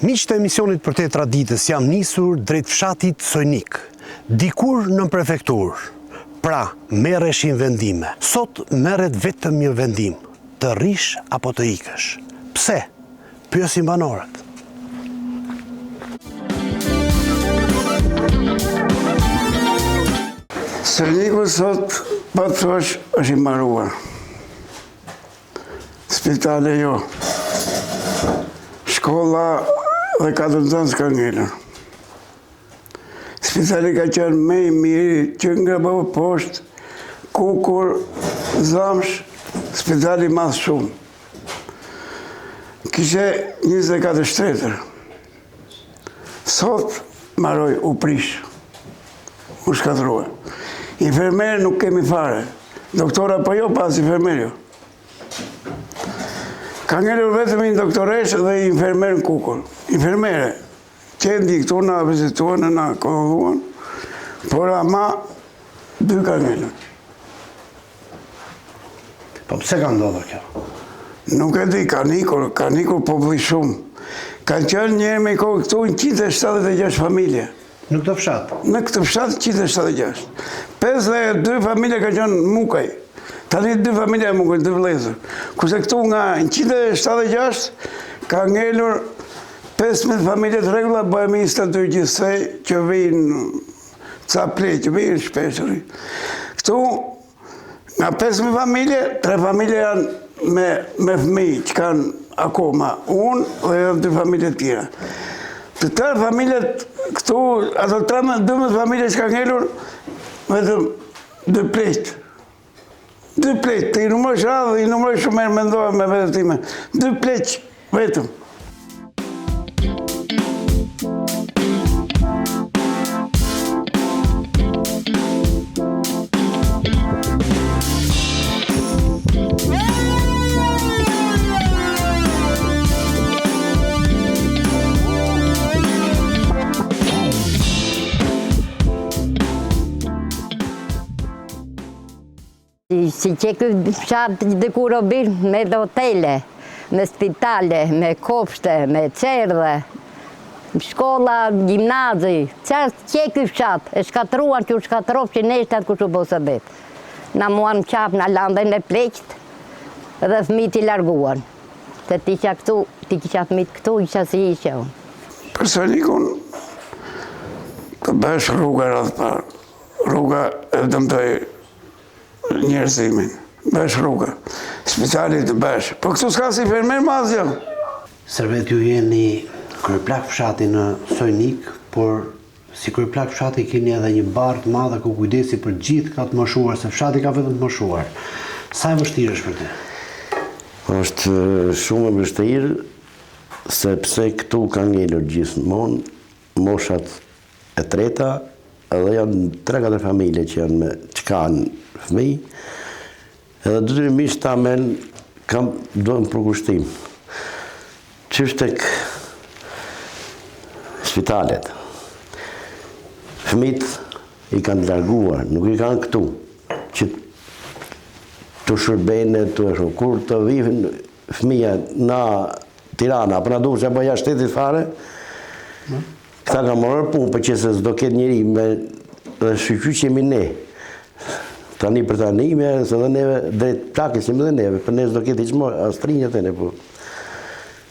Miqtë e emisionit për tetra ditës jam nisur drejt fshatit Sojnik, dikur në prefektur. Pra, merreshin vendime. Sot merret vetëm një vendim, të rish apo të ikësh. Pse? Pyesin banorët. Sojniku sot, pa të thosh, është i mbaruar. Spitale jo. Shkolla dhe 4 zonë s'ka ngelur. Spitali ka qenë me i mirë, që nga bëvë poshtë, Kukur, Zamsh, spitali madhë shumë. Kishe 24 shtretër. Sot maroj u prish, u shkatrua. Infermere nuk kemi fare. Doktora po jo pas infermerio. Ka ngelur vetëm një doktoresh dhe infermer në Kukur. Infermere, qendi këtu na vizituan, na kodhuan, por ama 2 ka ngelur. Po pse ka ndodhur kjo? Nuk e di, ka nikur populli shumë. Kanë qenë njerë me kohë këtu në 176 familje. Në këtë fshat? Në këtë fshat 176. 52 familje ka qenë Mukaj. Tani 2 familje e Mukaj, 2 vëllezër. Kurse këtu nga 176 ka ngelur 15 familje të rregulla, bëhemi instalator gjithsej që vijnë ca plej, që vijnë shpeshëri. Këtu nga 15 familje, 3 familje janë me fëmijë që kanë akoma, unë dhe edhe 2 familje tjera. Të tërë familjet këtu, ato 12 familje që ka ngelur, vetëm 2 plejtë. 2 plejtë, të i numëroj radhë dhe i numëroj shumë e mendoha me vetë time. 2 plejtë, vetëm. Si që këtë fshatë dhe kur o birë me hotele, me spitale, me kopshte, me qerdhe, shkolla, gjimnazi, që këtë fshatë, e shkatruan që u shkatrovë që neshtat ku që posë betë. Na muan qapë në landën e pleqët dhe fëmijët i larguan. Se ti isha këtu, ti kisha fëmijët këtu, isha si isha unë. Për Sojnikun, të bësh rruga radhë parë, rruga e dëmtoj njerëzimin, bësh rruga, spitali të bësh. Po këtu s'ka si infermer madhë gjë. Servet ju jeni kryeplak fshati në Sojnik, por si kryeplak fshati keni edhe një barë të madhe ku kujdesi për gjithë ka të moshuar, se fshati ka vetëm të moshuar. Sa e vështirë është për te? Është shumë e vështirë, sepse këtu ka ngelur gjithmonë moshat e treta, edhe janë 3-4 familje që janë që kanë fëmij, edhe detyrimisht ta men dojnë përkushtim. Qysh tek spitalet, fëmijët i kanë larguar, nuk i kanë këtu, që të shërbejnë, të shoh, kur të vijnë fëmija na Tirana, apo na duhet apo jashtë shtetit fare, këta ka marrë punë, për që se s'do ketë njëri me shqyqy që jemi ne. Tani për tani, se dhe neve, drejt plakës jemi dhe neve, për ne s'do ketë i qmo, astrinjët e ne, po.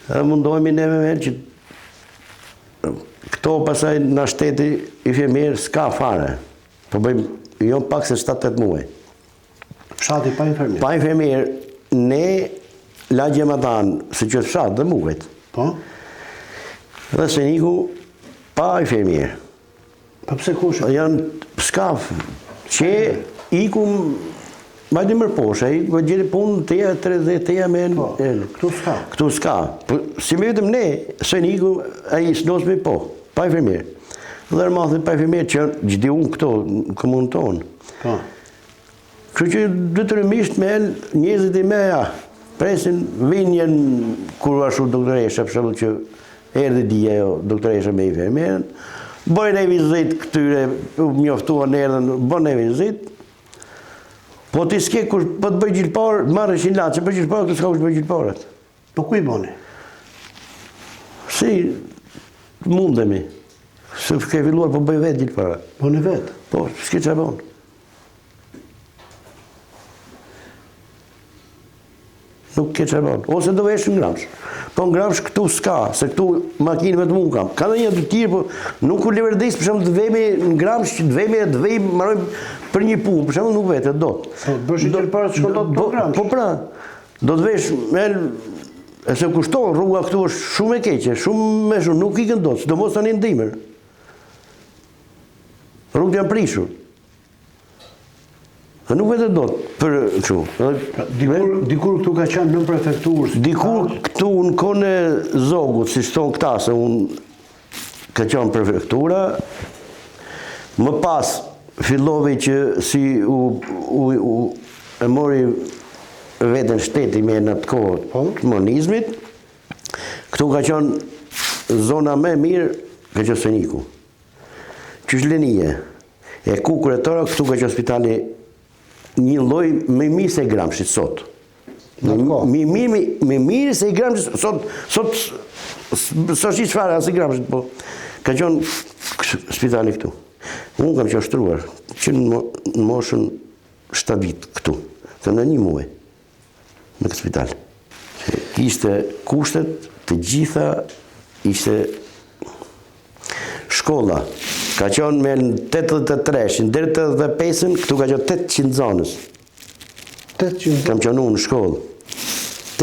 Edhe mundohemi neve me që këto pasaj në shteti i fjemirë s'ka fare. Po bëjmë, jo pak se 7-8 muaj. Fshati pa infermirë? Pa infermirë, ne lagjem atanë, se që fshatë dhe muvet. Po? Dhe Sojniku pa infermirë. Pa pse kushë? Janë shkaf, që ikum, majtë mërë posha, i gjithë punë teja, 30 teja me... Këtu s'ka. Këtu s'ka. Si me vetëm ne, së një iku, a i s'nos me po, pa i firmirë. Dhe rëmathë pa i firmirë që gjithi unë këto, në komunë tonë. Kërë që dëtërëmisht me njëzit i me, presin vinjen, kur ashtu doktoresha, për shumë që erdi dhije doktoresha me i firmirën, bojnë e vizit këtyre, mjoftuan erdhen, bojnë e vizit, po t'i s'ke kush po të bëj gjilparë, marrë shin latë, që bëj gjilparë, të s'ka kush bëj gjilparët. Po ku i boni? Si, mundemi. Se ke filluar, po bëj vetë gjilparët. Boni vetë? Po, s'ke që bonë. Nuk ke që bonë. Ose do vesh në Gramsh. Po në Gramsh këtu s'ka, se këtu makinëve të mund kam. Ka dhe një të tjirë, po nuk u liverdis, për shumë të vemi në Gramsh, të vemi, marojmë për një punë, për shumë nuk vete, do të. Po, bësh i gjilparë të shkondot për Gramsh? Po pra, do të vesh, e se kushton, rruga këtu është shumë e keqe, shumë, nuk i këndot, së do mos të një ndimër. Rrugë janë prishur. Dhe nuk vete do të për kështu. Dikur këtu ka qenë në prefekturës? Dikur këtu në kone Zogut, si shtonë këta, se unë ka qenë prefektura, më pas fillovi që si e mori vetën shteti me në të kohë të komunizmit, këtu ka qenë zona me mirë, ka qenë Sojniku. Qyshlenije, e kukur e tëra, këtu ka qenë spitali një loj me mirë se i Gramshit sot. Me mirë se i Gramshit sot, së është i qëfare asë i Gramshit, po ka qenë spitali këtu. Unë kam qenë shtruar, që në moshën 7 vit këtu, të në një muaj në këtë spital. Ishte kushtet të gjitha, ishte shkolla. Ka qenë me në 83, në 85, këtu ka qenë 800 zonës. 800? Kam qenë unë në shkollë.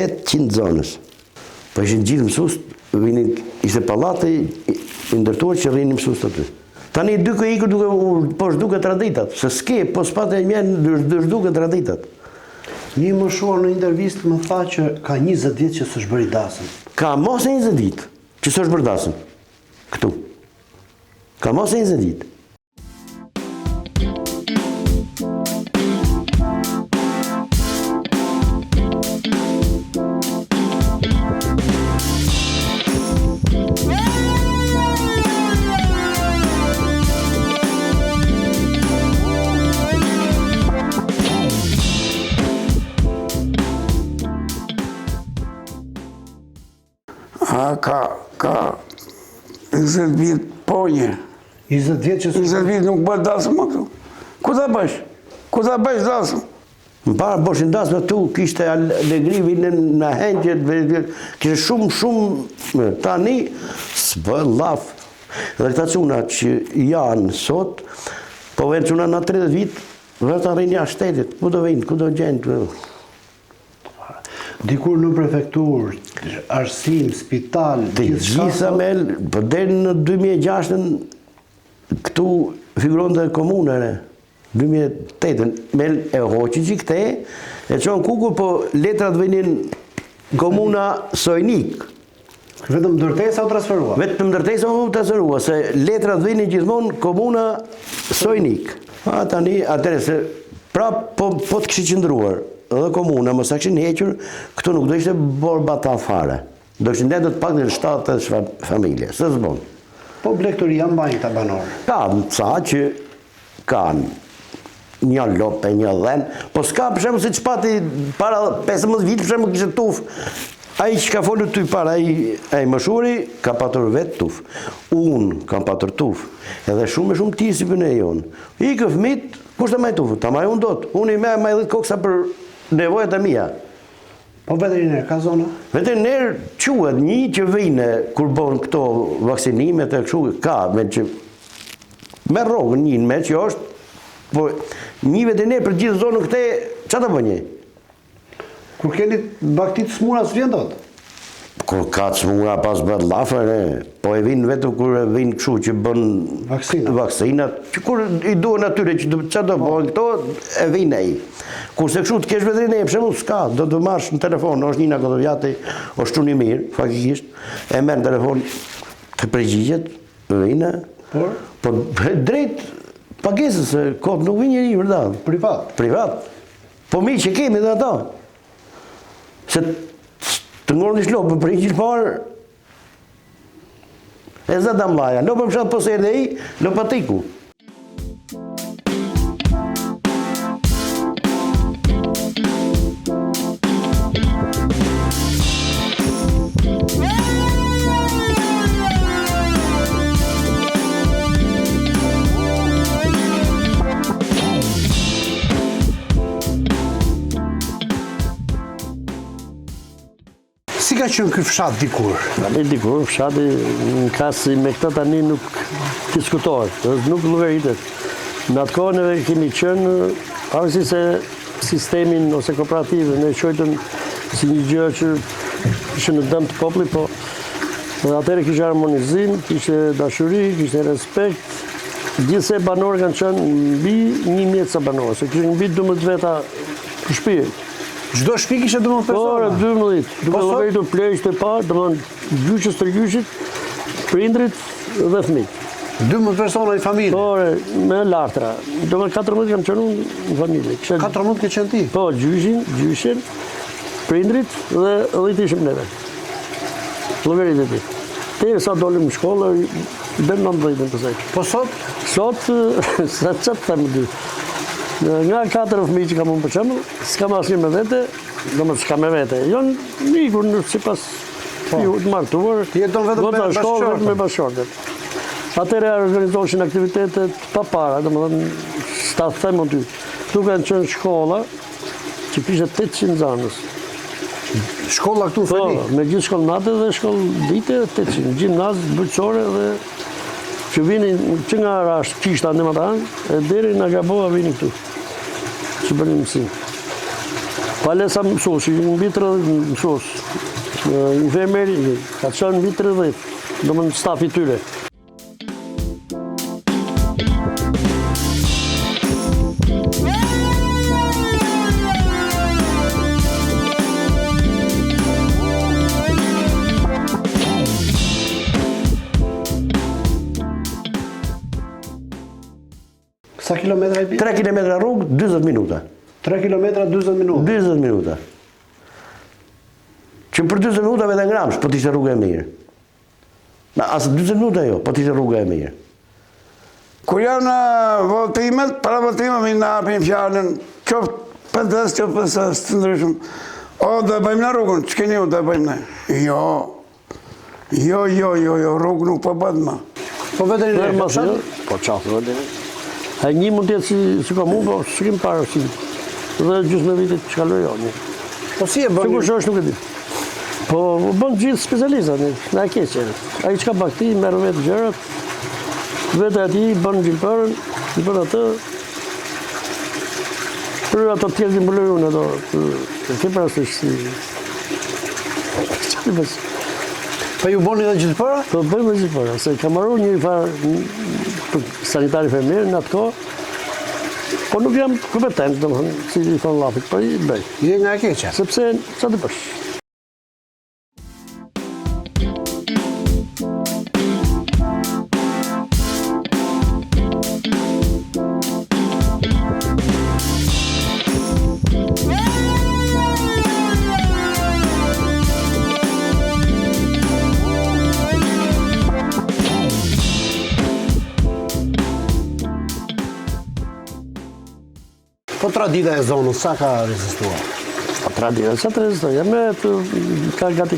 800 zonës. Po ishin gjithë mësus, ishte palate i ndërtuar që rrinë mësus të ty. Tani duke iku, po shduke traditat, se s'ke, po s'pate e mjenë, shduke traditat. Një më shuar në intervist më tha që ka 20 vjet që s'është bëri dasëm. Ka mos e 20 vjet që s'është bërë dasëm. Këtu. Ka mos e 20 vjet. Ka 20 vjet po një. 20 vjet që 20 vjet nuk bërë dasëm më këtu. Ku ta bësh? Ku ta bësh dasëm? Më parë bëshin dasëm tu, kishte Allegri vinë në hengjët, kishte shumë, tani s'bë laf. Dhe këta cuna që janë sot, po venë cuna në 30 vit, vetë të rrinja shtetit, ku do vinë, ku do gjenë. Dikur në prefektur, arsim, spital, Të gjitha me, për deri në 2006, këtu figuron të komunere, 2008, me e hoqë që këte, e qonë kukur, po letrat venin komuna Sojnik. Vetëm ndërtesa u transferua? Vetëm ndërtesa u transferua, se letrat venin gjithmonë komuna Sojnik. Tani, atëre se, pra po të kështë qëndruar, edhe komuna, mësa këshin hequr, këtu nuk do ishte borë batan fare. Do ishte ndetë të pak në 7 familje, së zbonë. Po blektori janë bajnë të banorë? Ka në ca që kanë një lope, një dhenë, po s'ka për shemë si që pati para 15 vitë, për shemë kështë tufë. Aji që ka folë të ty para, aji mëshuri, ka patur vetë tufë. Unë kam patur tufë, edhe shumë tjë si për ne jonë. I kë fëmit, kushtë të maj tufë, ta maj unë do të. Unë i me maj dhe koksa për nevojët e mija. Po veteriner, ka zona? Veteriner quhet një që vine, kur bon këto vaksinimet e këshu, ka, me që me rogën një me që është, po një veteriner për gjithë zonën këte, që të bënje? Kur keni baktit smura s'vjen dot? Kur ka çmura pas bët llafër, po e vinë vetëm kur e vinë kështu që bën vaksinat, që kur i duhen atyre që çfarë do bëjnë këto, e vinë ai. Kurse kështu të kesh vetëm për shembull s'ka, do të marrësh në telefon, është Nina Kodovjati, është shumë i mirë, faktikisht, e merr në telefon të përgjigjet, vinë, por drejt pagesës, se kot nuk vjen njëri vërtet. Privat. Po mi që kemi dhe ata. Se të ngorë një shlopë për një parë, e zë da mlaja, në për mshatë posër dhe i, në patiku. Si ka qenë ky fshat dikur? Dikur, fshati në kasi me këta tani nuk diskutohet, nuk llogaritet. Në atë kohë neve kemi qenë, pavarësisht se sistemin ose kooperativën ne qojtëm si një gjë që ishte në dëm të popullit, po atëherë kishte harmonizim, kishte dashuri, kishte respekt. Gjithse banorët kanë qenë mbi 1000 banorë, se kishin mbi 12 veta për shtëpi. Çdo shtëpi kishte 12 persona. Po, 12. Duke llogaritur pleqët e parë, domethënë gjyqës tërgjyqit, prindrit dhe fëmijët. 12 persona në familje. Po, me lartra. Domethënë 14 kam qenë në familje. 14 ke qenë ti? Po, gjyqin, prindrit dhe 10 ishim neve. Llogaritë ti. Derisa dolim në shkollë, deri 19 përsëri. Po sot? Sot, sa çfarë them dy. Nga 4 fëmijë që kam unë për shembull, s'kam asnjë me vete, domethënë s'kam me vete. Jon mikur sipas të martuar. Jeton vetëm me bashkëshortet. Atëherë organizoheshin aktivitetet pa para, domethënë sta them unë ty. Këtu kanë qenë shkolla që kishte 800 nxënës. Shkolla këtu thëni? Po, me gjithë shkollë natë dhe shkollë dite 800, gjimnaz, bujqësore dhe që vinin që nga Rash, Kishta, Ndemataran, e deri nga Gaboa vinin këtu, që bënin mësim. Palesa mësos, në mbi 30 mësos, infermeri, ka qenë në mbi 30, do më në stafi tyre. Sa kilometra i bie? 3 kilometra rrugë, 20 minuta. 3 kilometra, 20 minuta? 20 minuta. Që për 20 minuta vetë ngramsh, po t'ishte rrugë e mirë. Asë 20 minuta jo, po t'ishte rrugë e mirë. Kur janë votimet, para votimet mi na apin fjallën, qoftë pëndes, qoftë pëndes të ndryshëm. O, dhe bëjmë në rrugën, që keni u dhe bëjmë në? Jo, rrugë nuk po bëtë ma. Po vetën i në po qafë vetën. E një mund tjetë si ka mu, po së kemë parë si. Dhe gjusë me vitit që kaloj jo. Po si e bënë? Sigur që është nuk e di. Po bënë gjithë specializat, në e keqe. A i që ka bakti, merë vetë gjërat, vetë ati, bënë gjilpërën, i bënë atë. Për ato tjerë të mbëlloj unë ato, ke prasësh si... Që të bësë? Pa ju bëni dhe gjilpëra? Po bëjmë dhe gjilpëra, se ka marru një farë sanitari fermerë në atë kohë, po nuk jam kompetent, domethënë, si i thonë llafit, po i bëj. Je nga e keqja? Sepse, sa të bësh? Po tradita e zonës, sa ka rezistuar? Po tradita, sa të rezistuar? Ja me ka gati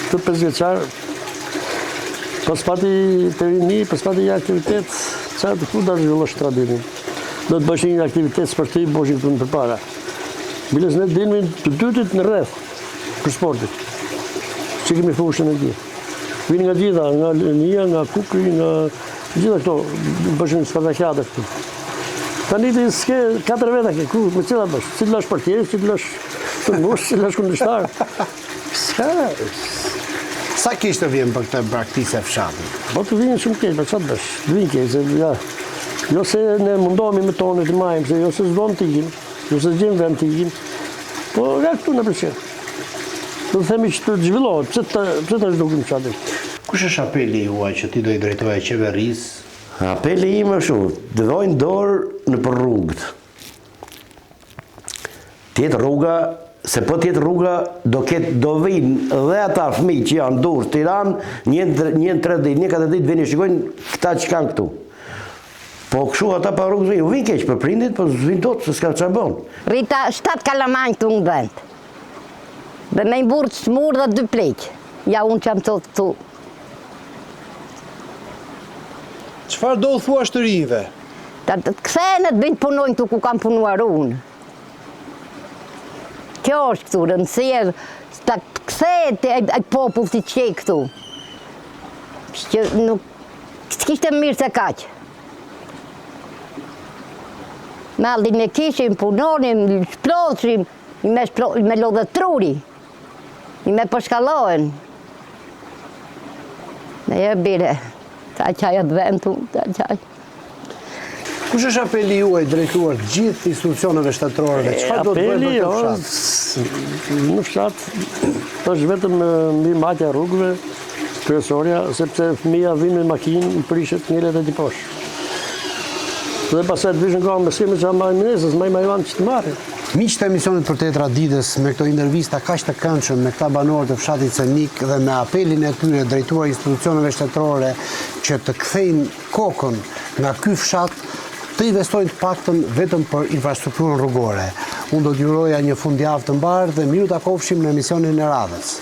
të 5 vjeqarë, pas pati të rini, pas pati një aktivitet, sa të ku da zhvillosh traditin. Do të bësh një aktivitet sportiv, bëshin të në përpara. Biles ne dinmin të dytit në rreth për sportit, që kemi fushën e gjithë. Vinë nga gjitha, nga Lënia, nga Kukri, nga gjitha këto, bëshin spartakiadet këtu. Ta një të s'ke 4 veta ke ku, me cila bësh, cila është partjerës, cila është të mush, cila është kundështarë. S'ka, Sa kishte vjen për këtë braktisë e fshatit? Po të vinë shumë keq, për çfarë bësh? Të vinë keq, se ja, jo se ne mundohemi me tonë të majmë, se jo se s'don të ikim, jo se s'gjim vend të ikim, po nga këtu në pëlqen. Do të themi që të zhvillohet, pse të zhdukim qatë? Kush është apeli juaj që ti do i drejtoje qeverisë? Apeli im është shumë, të vojnë dorë në për rrugët. Tjetë rruga, se po tjetë rruga, do vinë dhe ata fëmijë që janë Durrës, Tiranë, një 3 ditë, një 4 ditë vini shikojnë këta që kanë këtu. Po këshu ata pa rrugës vinë, vinë keq për prindit, po vinë totë, se s'ka që bon. Rita 7 kalamanjë të në vend. Dhe me një burë të shmurë dhe 2 pleqë. Ja, unë që më të. Çfarë do thua shtërinjve? Të kthehen të bëjnë punojnë këtu ku kam punuar unë. Kjo është këtu, rëndësirë, të kthehet e popull të qe këtu. Që nuk s'kishte mirë se kaqë. Mallin e kishim, punonim, shplodhshim, me lodhe truri, i me përshkallohen. Ne e bire, ta qaj atë vendu, ta qaj. Kush është apeli juaj drejtuar gjithë institucioneve shtetërore? Çfarë do të bëjmë për këtë fshat? Në fshat është vetëm mbi mbajtja rrugëve, kryesorja, sepse fëmija vinë me makinë, i prishet njelet e t'i poshtë. Dhe pasaj të vishën ka mësime që ambajnë minesës, ma i majvanë që të marrë. Miqtë e emisionit për tetra ditës, me këto intervista kaq të këndshëm me këta banorë të fshatit Cenik dhe me apelin e tyre drejtuar institucioneve shtetërore që të kthejnë kokën nga ky fshat, të investojnë të paktën vetëm për infrastrukturën rrugore. Unë do t'juroja një fundjavë të mbarë dhe miru takofshim në emisionin e radhës.